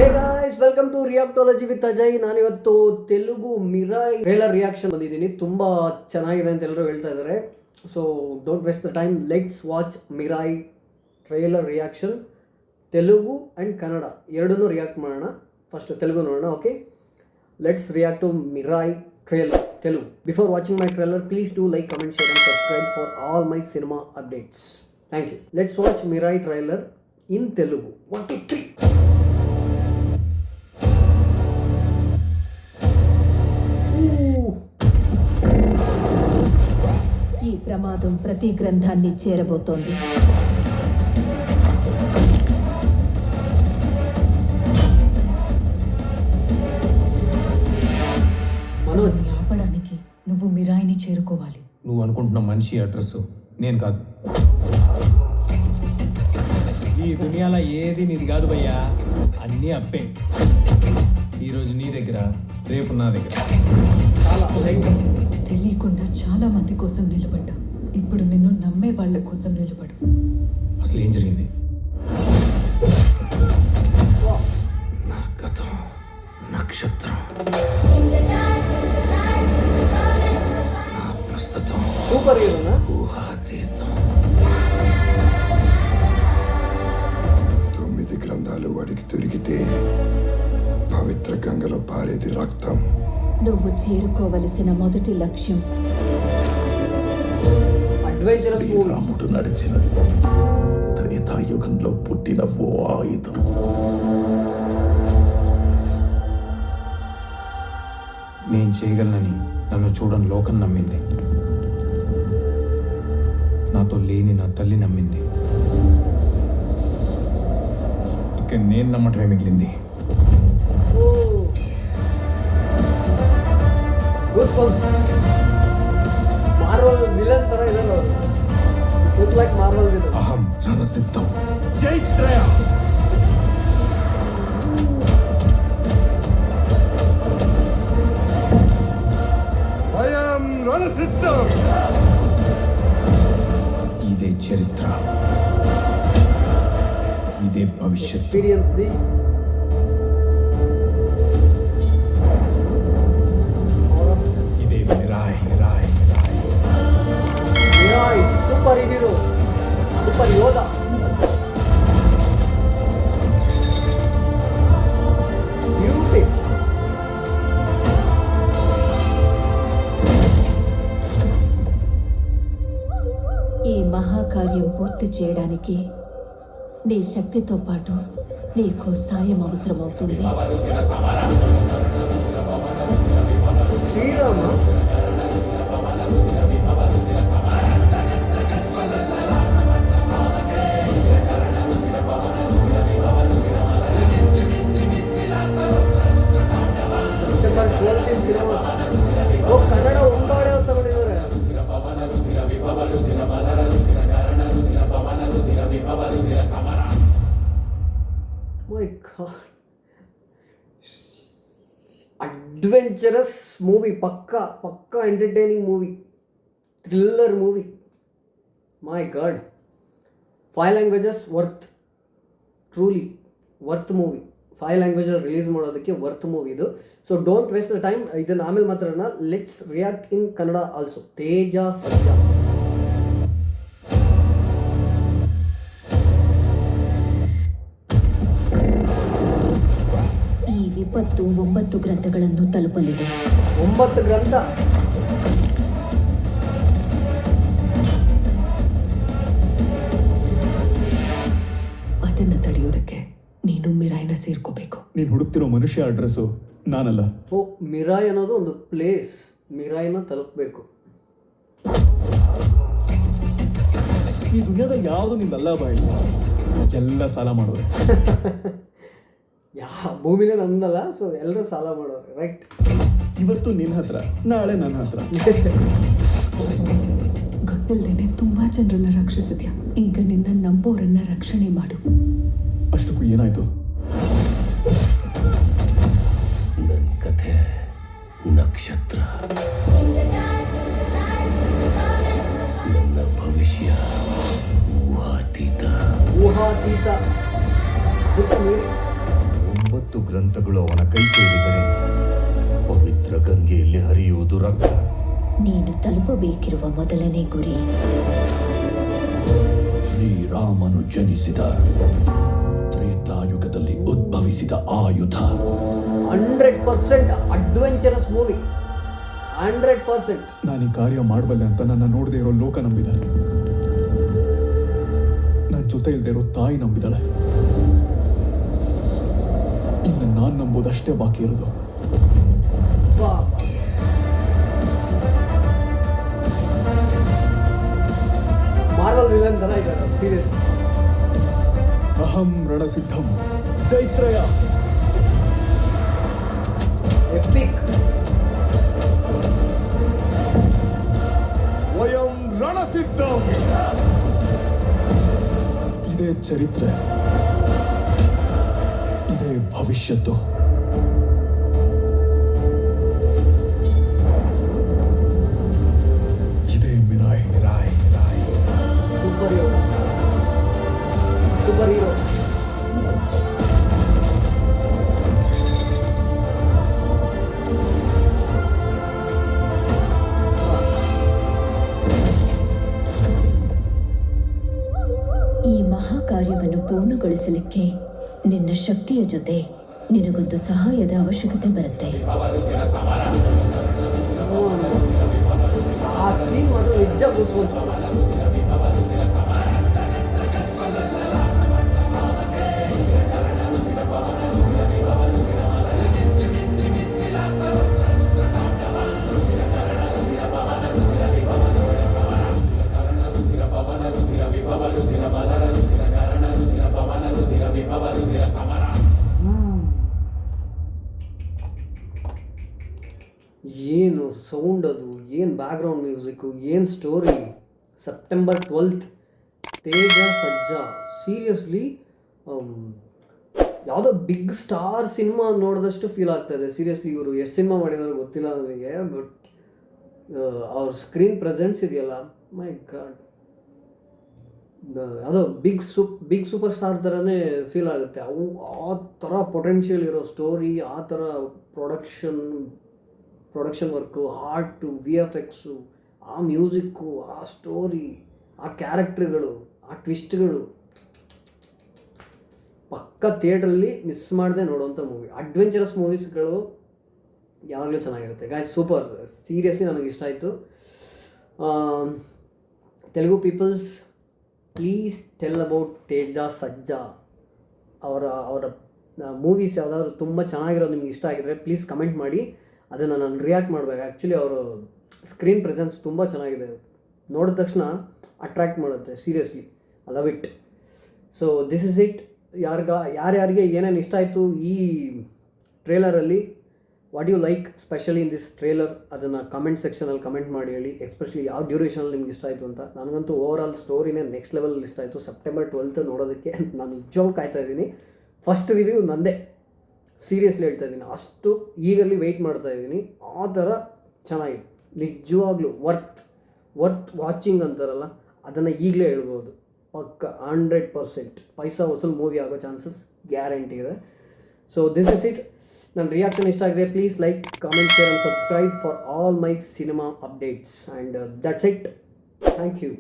Hey guys, welcome to reactology with Ajay. ನಾನಿವತ್ತು Telugu ಮಿರಾಯ್ trailer reaction ಬಂದಿದ್ದೀನಿ. ತುಂಬ ಚೆನ್ನಾಗಿದೆ ಅಂತ ಎಲ್ಲರೂ ಹೇಳ್ತಾ ಇದ್ದಾರೆ. So don't waste the time, let's watch Mirai trailer reaction. Telugu and Kannada ಎರಡನ್ನೂ ರಿಯಾಕ್ಟ್ ಮಾಡೋಣ. ಫಸ್ಟ್ ತೆಲುಗು ನೋಡೋಣ. Okay, let's react to Mirai trailer Telugu. Before watching my trailer, please do like, comment, share and subscribe for all my cinema updates. Thank you. Let's watch Mirai trailer in Telugu. 1 2 3. ఈ ప్రమాదం ప్రతి గ్రంథాన్ని చేరబోతోంది. ఆపడానికి నువ్వు మిరాయిని చేరుకోవాలి. నువ్వు అనుకుంటున్న మనిషి అడ్రస్ నేను కాదు. ఈ దునియాలో ఏది నీది కాదు భయ్యా, అన్నీ అప్పే. ఈరోజు నీ దగ్గర, రేపు నా దగ్గర. తెలియకుండా చాలా మంది కోసం నిలబడ్డా. ఇప్పుడు నిన్ను నమ్మే వాళ్ళ కోసం నిలబడు. అసలు ఏం జరిగింది? నా కథ నక్షత్రం, నా ప్రస్తుతం సూపర్ హీరోనా? ఊహాతీతం. 9 గ్రంథాలు వాడికి దొరికితే పవిత్ర గంగలో పారేది రక్తం. నువ్వు చేరుకోవలసిన మొదటి లక్ష్యం అడ్వెంచరస్ మూవీ. రాముడు నడిచిన త్రేతాయుగంలో పుట్టిన ఓ ఆయుధం. నేను చేయగలనని నన్ను చూడని లోకం నమ్మింది. నాతో లేని నా తల్లి నమ్మింది. ఇక నేను నమ్మటమే మిగిలింది. Goosebumps. Marvel villain ತರ ಇದಾರೆ ಅವರು. This look like Marvel villain. అహం రణసిద్ధం. జైత్రయ. అయం రణసిద్ధం. ఇదే చరిత్ర, ఇదే భవిష్యత్తు. Experience the ఇదే Mirai. Mirai Mirai, super hero, super Yoda. Beauty. ఈ మహాకార్యం పూర్తి చేయడానికి నీ శక్తితో పాటు నీకు సాయం అవసరమవుతుంది. Srirama. September 12 cinema. Oh, Kannada ಒಂಬಾಡೆ ಅಂತ ನೋಡಿದ್ದಾರೆ. ಮೈ ಗಾಡ್, ಅಡ್ವೆಂಚರಸ್ ಮೂವಿ, ಪಕ್ಕಾ entertaining movie, thriller movie. My God, 5 languages worth, truly worth movie. 5 ಲ್ಯಾಂಗ್ವೇಜಲ್ಲಿ ರಿಲೀಸ್ ಮಾಡೋದಕ್ಕೆ ವರ್ತ್ ಮೂವಿ ಇದು. So don't waste the time. ಇದನ್ನು ಆಮೇಲೆ ಮಾತ್ರ let's react in Kannada also. Teja Sarja. ಈ ವಿಪತ್ತು 9 ಗ್ರಂಥಗಳನ್ನು ತಲುಪಲಿದೆ. 9 ಗ್ರಂಥ. ಅದನ್ನು ತಡೆಯೋದಕ್ಕೆ ನೀನು ಮಿರಾಯ್ನ ಸೇರ್ಕೋಬೇಕು. ನೀನು ಹುಡುಕ್ತಿರೋ ಮನುಷ್ಯ ಅಡ್ರೆಸ್ಸು ನಾನಲ್ಲ. ಓ, ಮಿರಾಯ್ ಅನ್ನೋದು ಒಂದು ಪ್ಲೇಸ್. ಮಿರಾಯ್ನ ತಲುಪಬೇಕು. ಈ ದುನಿಯಾದಲ್ಲಿ ಯಾವುದು ನಿಂದಲ್ಲ ಬಾಯಿ. ಎಲ್ಲ ಸಾಲ ಮಾಡೋರು. ಭೂಮಿನೇ ನಮ್ದಲ್ಲ, ಸೊ ಎಲ್ಲರೂ ಸಾಲ ಮಾಡೋರು, ರೈಟ್? ಇವತ್ತು ನಿನ್ನ ಹತ್ರ, ನಾಳೆ ನನ್ನ ಹತ್ರ. ಗೊತ್ತಿಲ್ಲದೇನೆ ತುಂಬಾ ಜನರನ್ನ ರಕ್ಷಿಸಿದ್ಯಾ. ಈಗ ನಿನ್ನ ನಂಬೋರನ್ನ ರಕ್ಷಣೆ ಮಾಡು. ಅಷ್ಟಕ್ಕೂ ಏನಾಯ್ತು? ನನ್ನ ಕಥೆ ನಕ್ಷತ್ರ, ನನ್ನ ಭವಿಷ್ಯ ಊಹಾತೀತ. ಊಹಾತೀತ. ಅದಕ್ಕೆ ಮೀರಿ 10 ಗ್ರಂಥಗಳು ಅವನ ಕೈ ಸೇರಿದರೆ ಪವಿತ್ರ ಗಂಗೆಯಲ್ಲಿ ಹರಿಯುವುದು ರಕ್ತ. ನೀನು ತಲುಪಬೇಕಿರುವ ಮೊದಲನೇ ಗುರಿ ಶ್ರೀರಾಮನು ಜನಿಸಿದ ತ್ರೇತಾಯುಗದಲ್ಲಿ ಉದ್ಭವಿಸಿದ ಆಯುಧ. 100% ಅಡ್ವೆಂಚರಸ್ ಮೂವಿ, 100%. ನಾನು ಈ ಕಾರ್ಯ ಮಾಡಬಲ್ಲೆ ಅಂತ ನನ್ನ ನೋಡದೆ ಇರೋ ಲೋಕ ನಂಬಿದೆ. ನನ್ನ ಜೊತೆ ಇಲ್ಲದೆ ಇರೋ ತಾಯಿ ನಂಬಿದಾಳೆ. ಇನ್ನು ನಾನು ನಂಬೋದಷ್ಟೇ ಬಾಕಿ ಇರೋದು. ಮಾರ್ವಲ್ ವಿಲನ್ ತರ ಇದ್ದಾರೆ ಸೀರಿಯಸ್. ಅಹಂ ರಣಸಿದ್ಧಂ ಜೈತ್ರಯ. ಎಪಿಕ್. ವಯಂ ರಣಸಿದ್ಧಂ. ಇದೇ ಚರಿತ್ರೆ, ಇದೇ ಭವಿಷ್ಯತ್ತು. ಇದೇ ಮಿರಾಯ್. Super hero. ಈ ಮಹಾಕಾರ್ಯವನ್ನು ಪೂರ್ಣಗೊಳಿಸಲಿಕ್ಕೆ ನಿನ್ನ ಶಕ್ತಿಯ ಜೊತೆ ನಿನಗೊಂದು ಸಹಾಯದ ಅವಶ್ಯಕತೆ ಬರುತ್ತೆ. ಆ ಸೀನ್ ಮಾತ್ರ ನಿಜ ಕೂಸ್ಕೊಂತ. ಏನು ಸೌಂಡ್ ಅದು, ಏನು ಬ್ಯಾಕ್ಗ್ರೌಂಡ್ ಮ್ಯೂಸಿಕ್ಕು, ಏನು ಸ್ಟೋರಿ. ಸೆಪ್ಟೆಂಬರ್ 12th ತೇಜ ಸಜ್ಜಾ. ಸೀರಿಯಸ್ಲಿ ಯಾವುದೋ ಬಿಗ್ ಸ್ಟಾರ್ ಸಿನಿಮಾ ನೋಡಿದಷ್ಟು ಫೀಲ್ ಆಗ್ತಾ ಇದೆ. ಸೀರಿಯಸ್ಲಿ ಇವರು ಎಷ್ಟು ಸಿನಿಮಾ ಮಾಡಿದಾರೋ ಗೊತ್ತಿಲ್ಲ ನನಗೆ, ಬಟ್ ಅವ್ರ ಸ್ಕ್ರೀನ್ ಪ್ರೆಸೆನ್ಸ್ ಇದೆಯಲ್ಲ, ಮೈ ಗಾಡ್, ಯಾವುದೋ ಬಿಗ್ ಸೂಪರ್ ಸ್ಟಾರ್ ಥರನೇ ಫೀಲ್ ಆಗುತ್ತೆ. ಅವು ಆ ಥರ ಪೊಟೆನ್ಷಿಯಲ್ ಇರೋ ಸ್ಟೋರಿ, ಆ ಥರ ಪ್ರೊಡಕ್ಷನ್ ವರ್ಕು, ಆರ್ಟು, VFX, ಆ ಮ್ಯೂಸಿಕ್ಕು, ಆ ಸ್ಟೋರಿ, ಆ ಕ್ಯಾರೆಕ್ಟ್ರುಗಳು, ಆ ಟ್ವಿಸ್ಟ್ಗಳು, ಪಕ್ಕ ಥಿಯೇಟ್ರಲ್ಲಿ ಮಿಸ್ ಮಾಡದೆ ನೋಡುವಂಥ ಮೂವಿ. ಅಡ್ವೆಂಚರಸ್ ಮೂವೀಸ್ಗಳು ಯಾವಾಗಲೂ ಚೆನ್ನಾಗಿರುತ್ತೆ ಗಾಯ್ಸ್. ಸೂಪರ್, ಸೀರಿಯಸ್ಲಿ ನನಗೆ ಇಷ್ಟ ಆಯಿತು. Telugu peoples, please tell about Teja Sajja. ಅವರ ಮೂವೀಸ್ ಯಾವುದಾದ್ರು ತುಂಬ ಚೆನ್ನಾಗಿರೋದು ನಿಮ್ಗೆ ಇಷ್ಟ ಆಗಿದ್ರೆ ಪ್ಲೀಸ್ ಕಮೆಂಟ್ ಮಾಡಿ, ಅದನ್ನು ನಾನು ರಿಯಾಕ್ಟ್ ಮಾಡಬೇಕು. ಆ್ಯಕ್ಚುಲಿ ಅವರು ಸ್ಕ್ರೀನ್ ಪ್ರೆಸೆನ್ಸ್ ತುಂಬ ಚೆನ್ನಾಗಿದೆ, ನೋಡಿದ ತಕ್ಷಣ ಅಟ್ರ್ಯಾಕ್ಟ್ ಮಾಡುತ್ತೆ. Seriously I love it. So this is it. ಯಾರ್ಯಾರಿಗೆ ಏನೇನು ಇಷ್ಟ ಆಯಿತು ಈ ಟ್ರೇಲರಲ್ಲಿ, what you like specially in this trailer, ಅದನ್ನು ಕಮೆಂಟ್ ಸೆಕ್ಷನಲ್ಲಿ ಕಮೆಂಟ್ ಮಾಡಿ ಹೇಳಿ. ಎಸ್ಪೆಷಲಿ ಯಾವ ಡ್ಯೂರೇಷನಲ್ಲಿ ನಿಮ್ಗೆ ಇಷ್ಟ ಆಯಿತು ಅಂತ. ನನಗಂತೂ ಓವರ್ ಆಲ್ ಸ್ಟೋರಿನೇ ನೆಕ್ಸ್ಟ್ ಲೆವೆಲಲ್ಲಿ ಇಷ್ಟ ಆಯಿತು. ಸೆಪ್ಟೆಂಬರ್ 12th ನೋಡೋದಕ್ಕೆ ನಾನು ನಿಜವಾಗ್ಲೂ ಕಾಯ್ತಾ ಇದ್ದೀನಿ. ಫಸ್ಟ್ ರಿವ್ಯೂ ನಂದೇ, ಸೀರಿಯಸ್ಲಿ ಹೇಳ್ತಾ ಇದ್ದೀನಿ. ಅಷ್ಟು ಈಗಲ್ಲಿ ವೆಯ್ಟ್ ಮಾಡ್ತಾ ಇದ್ದೀನಿ. ಆ ಥರ ಚೆನ್ನಾಗಿದೆ, ನಿಜವಾಗ್ಲೂ ವರ್ತ್ ವಾಚಿಂಗ್ ಅಂತಾರಲ್ಲ, ಅದನ್ನು ಈಗಲೇ ಹೇಳ್ಬೋದು. ಪಕ್ಕ 100% ಪೈಸಾ ವಸೂಲ್ ಮೂವಿ ಆಗೋ ಚಾನ್ಸಸ್ ಗ್ಯಾರಂಟಿ ಇದೆ. So this is it. ನನ್ನ ರಿಯಾಕ್ಷನ್ ಇಷ್ಟ ಆಗಿದ್ರೆ please like, comment, share and subscribe for all my cinema updates. And that's it. Thank you.